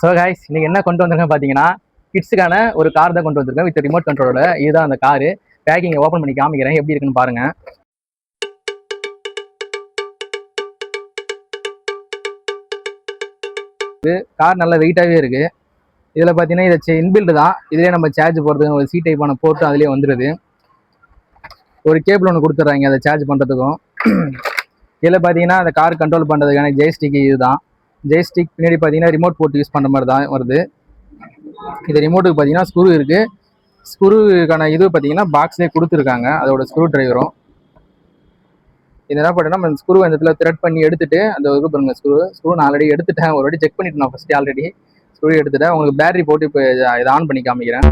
So guys இன்னைக்கு என்ன கொண்டு வந்திருக்கேன் பார்த்தீங்கன்னா கிட்ஸுக்கான ஒரு கார் தான் கொண்டு வந்திருக்கேன் வித் ரிமோட் கண்ட்ரோலோட. இதுதான் அந்த காரு. பேக்கிங்கை ஓப்பன் பண்ணி காமிக்கிறேன் எப்படி இருக்குன்னு பாருங்க. கார் நல்ல வெயிட்டாகவே இருக்கு. இதில் பார்த்தீங்கன்னா இதை இன்பில்டு தான். இதுலேயே நம்ம சார்ஜ் போடுறதுக்கு ஒரு சி டைப்பான போர்ட்டு அதுலேயே வந்துடுது. ஒரு கேபிள் ஒன்று கொடுத்துட்றாங்க அதை சார்ஜ் பண்ணுறதுக்கும். இதில் பார்த்தீங்கன்னா அந்த கார் கண்ட்ரோல் பண்ணுறதுக்கான ஜெய்ஸ்டிக் இதுதான். ஜெய்ஸ்டிக் பின்னாடி பார்த்தீங்கன்னா ரிமோட் போர்ட் யூஸ் பண்ணுற மாதிரி தான் வருது. இது ரிமோட்டுக்கு பார்த்தீங்கன்னா ஸ்க்ரூ இருக்குது. ஸ்க்ரூக்கான இது பார்த்தீங்கன்னா பாக்ஸ்லேயே கொடுத்துருக்காங்க அதோட ஸ்க்ரூ டிரைவரும். இது என்ன பண்ணுறேன்னா நம்ம ஸ்க்ரூ அந்த இடத்துல த்ரெட் பண்ணி எடுத்துட்டு அந்த இது பாருங்க ஸ்க்ரூ நான் ஆல்ரெடி எடுத்துட்டேன். ஒரு வாட்டி செக் பண்ணிட்டு நான் ஃபஸ்ட்டு ஆல்ரெடி ஸ்க்ரூ எடுத்துட்டேன். உங்களுக்கு பேட்டரி போட்டு இப்போ இதை ஆன் பண்ணி காமிக்கிறேன்.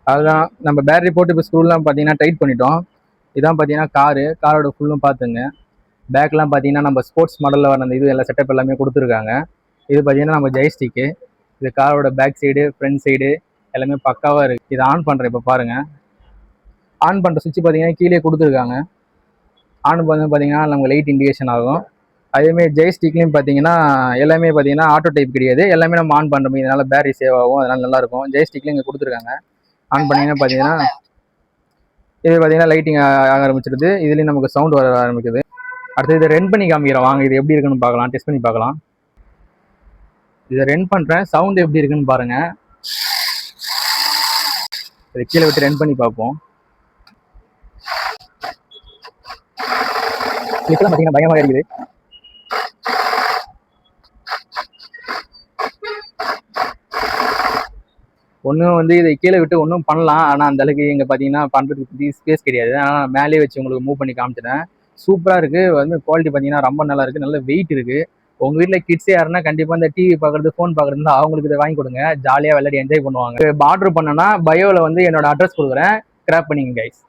அதுதான் நம்ம பேட்டரி போட்டு இப்போ ஸ்க்ரூலாம் பார்த்தீங்கன்னா டைட் பண்ணிட்டோம். இதான் பார்த்தீங்கன்னா காரோட ஃபுல்லும் பார்த்துங்க. பேக்லாம் பார்த்தீங்கன்னா நம்ம ஸ்போர்ட்ஸ் மாடலில் வர அந்த இது எல்லாம் செட்டப் எல்லாமே கொடுத்துருக்காங்க. இது பார்த்தீங்கன்னா நம்ம ஜெய்ஸ்டிக்கு. இது காரோட பேக் சைடு ஃப்ரண்ட் சைடு எல்லாமே பக்காவாக இருக்குது. இதை ஆன் பண்ணுறேன் இப்போ பாருங்கள். ஆன் பண்ணுற சுவிட்ச் பார்த்தீங்கன்னா கீழே கொடுத்துருக்காங்க. ஆன் பண்ணி பார்த்தீங்கன்னா நமக்கு லைட் இண்டிகேஷன் ஆகும். அதேமாதிரி ஜெய்ஸ்டிக்லேயும் பார்த்தீங்கன்னா எல்லாமே பார்த்தீங்கன்னா ஆட்டோ டைப் கிடையாது. எல்லாமே நம்ம ஆன் பண்ணுறோம். இதனால் பேட்டரி சேவ் ஆகும். அதனால் நல்லாயிருக்கும். ஜெய்ஸ்டிக்லேயும் இங்கே கொடுத்துருக்காங்க. ஆன் பண்ணிங்கன்னா பார்த்தீங்கன்னா இது பார்த்தீங்கன்னா லைட்டிங் ஆக ஆரம்பிச்சிடுது. இதுலேயும் நமக்கு சவுண்ட் வர ஆரம்பிக்குது. அடுத்து இதை ரென் பண்ணி காமிக்கிறோம். வாங்க இது எப்படி இருக்குன்னு பார்க்கலாம். டெஸ்ட் பண்ணி பார்க்கலாம். இதை ரென் பண்ணுறேன். சவுண்ட் எப்படி இருக்குன்னு பாருங்க. இதை கீழே விட்டு ரென் பண்ணி பார்ப்போம். இப்போதான் பார்த்தீங்கன்னா பயமாக இருக்குது. ஒன்றும் வந்து இதை கீழே விட்டு ஒன்றும் பண்ணலாம். ஆனால் அந்த அளவுக்கு இங்கே பார்த்தீங்கன்னா பண்ணுறதுக்கு ஸ்பேஸ் கிடையாது. ஆனால் மேலே வச்சு உங்களுக்கு மூவ் பண்ணி காமிச்சிட்டேன். சூப்பராக இருக்குது. வந்து குவாலிட்டி பார்த்தீங்கன்னா ரொம்ப நல்லா இருக்குது. நல்ல வெயிட் இருக்குது. உங்கள் வீட்டில் கிட்ஸே யாருன்னா கண்டிப்பாக இந்த டிவி பார்க்குறது ஃபோன் பார்க்குறது தான் அவங்களுக்கு இதை வாங்கி கொடுங்க. ஜாலியாக விளையாடி என்ஜாய் பண்ணுவாங்க. ஆர்டர் பண்ணனா பயோவில் வந்து என்னோட அட்ரஸ் கொடுக்குறேன். கிராப் பண்ணிங்க கைஸ்.